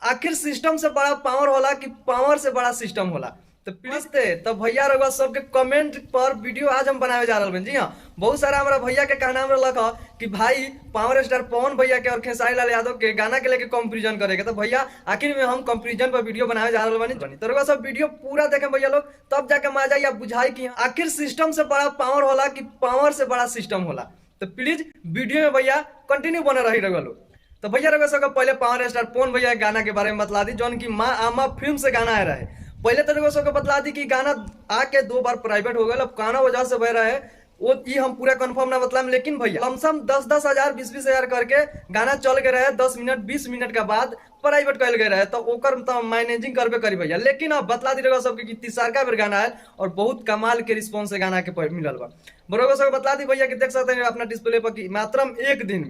आखिर सिस्टम से बड़ा पावर होला कि पावर से बड़ा सिस्टम होला। तो प्लीज तो भैया रउआ सबके कमेंट पर वीडियो आज हम बनावे जा रहे हैं। जी हाँ, बहुत सारा हमारा भैया के कहना में रखा कि भाई पावर स्टार पवन भैया के और खेसारी लाल यादव के गाना के लेके कंपैरिजन करेगा। तो भैया आखिर में हम कंपैरिजन पर वीडियो बनावे जा रहे बनी। तो रउआ सब वीडियो पूरा देखें भैया लोग, तब जाके मजा या बुझाई कि आखिर सिस्टम से बड़ा पावर होला कि पावर से बड़ा सिस्टम होला। तो प्लीज वीडियो में भैया कंटिन्यू बने रही रउआ लोग। तो भैया रउआ सब पहले पावर स्टार पवन भैया के गाना के बारे में बतला दी, जौन की माँ आमा फिल्म से गाना आ रहा है। पहले तो रउआ सबके बतला दी कि गाना आके 2 बार प्राइवेट हो गया, अब काना वजह से बह रहा है वो ये हम पूरा कंफर्म ना बतलाम। लेकिन भैया लमसम 10-10 हजार 20-20 हजार करके गाना चल के रहे, 10 मिनट 20 मिनट के बाद प्राइवेट कल गए रहे, तो ओकर तो मैनेजिंग करबे करी भैया। लेकिन अब बतला दी रउआ सबके कि तीसरका बेर गाना है और बहुत कमाल के रिस्पॉन्स है गाना के मिलल बा। बरोबर सबके बतला दी भैया कि देख सकते हैं अपना डिस्प्ले पर कि मात्र एक दिन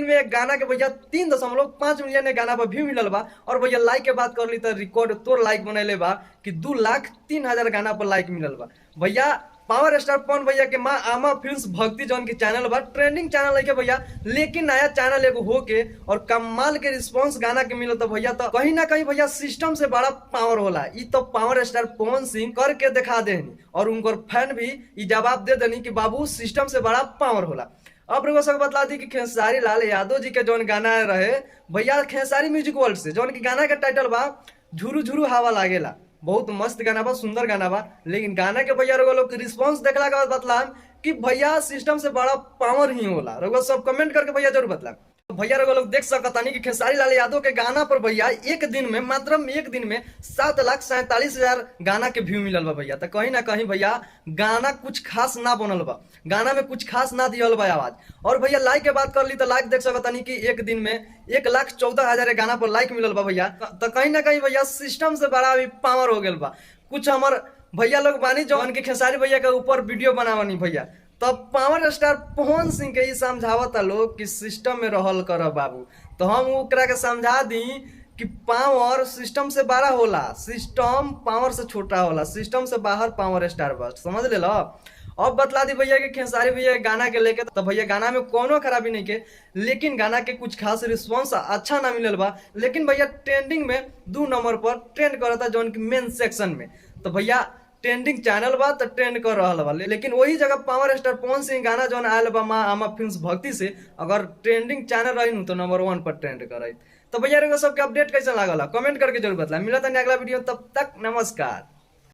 में एक गाना के भैया 3.5 मिलियन गाना पर व्यू मिलल बा। और भैया लाइक के बात कर ली तो रिकॉर्ड तोड़ लाइक बनैले बा कि 2,03,000 गाना पर लाइक मिलल बा। भैया पावर स्टार पवन भैया के माँ आमा फिल्म्स भक्ति जौन की चैनल बा, ट्रेंडिंग चैनल है भैया, लेकिन नया चैनल एगो होके और कमाल के रिस्पांस गाना के मिलत तो भैया तो कहीं ना कहीं भैया सिस्टम से बड़ा पावर होला। ई तो पावर स्टार पवन सिंह करके दिखा देनी और उनका फैन भी ई जवाब दे देनी कि बाबू सिस्टम से बड़ा पावर होला। अब रउआ सब बतला दी कि खेसारी लाल यादव जी के जौन गाना रहे भैया खेसारी म्यूजिक वर्ल्ड से, जौन की गाना के टाइटल बा झुरू झुरू हवा लागेला। बहुत मस्त गाना बा, सुंदर गाना बा। लेकिन गाना के भैया रउआ लोग रिस्पांस देखला के बाद बतलाम कि भैया सिस्टम से बड़ा पावर ही होला। रउआ सब कमेंट करके भैया जरूर बतलाम। भैया रउआ लोग देख सकता नहीं कि खेसारी लाल यादव के गाना पर भैया एक दिन में मात्र एक दिन में 7,47,000 गाना के व्यू मिलल बा भैया। तो कहीं ना कहीं भैया गाना कुछ खास ना बनल बा, गाना में कुछ खास ना दियल बा आवाज। और भैया लाइक के बात कर ली तो लाइक देख सकता नहीं कि एक दिन में 1,14,000 गाना पर लाइक मिलल बा भैया। तो कहीं ना कहीं भैया सिस्टम से बड़ा अभी पावर हो गया बा। कुछ हमार भैया लोग बानी जौन के खेसारी भैया के ऊपर वीडियो बनावनी भैया, तब पावर स्टार पवन सिंह के समझावता लोग कि सिस्टम में रहल कर बाबू। तो हम ओकरा के समझा दी कि पावर सिस्टम से बड़ा होला, सिस्टम पावर से छोटा होला, सिस्टम से बाहर पावर स्टार बस, समझ ले लो। अब बतला दी भैया कि खेसारी भैया गाना के लेके तो भैया गाना में कोनो खराबी नहीं के, लेकिन गाना के कुछ खास रिस्पॉन्स अच्छा ना मिलल बा। लेकिन भैया ट्रेंडिंग में 2 नंबर पर ट्रेंड करता जौन की मेन सेक्शन में। तो भैया ट्रेंडिंग चैनल बा तो ट्रेंड कर रहा बा। लेकिन वही जगह पावर स्टार पवन सिंह गाना जौन आयल बा माँ आमा फिल्म्स भक्ति से, अगर ट्रेंडिंग चैनल रही तो नंबर 1 पर ट्रेंड करे। तो भैया सबके अपडेट कैसा लागल कमेंट करके जरूर बतला। मिलता है अगला वीडियो, तब तक नमस्कार।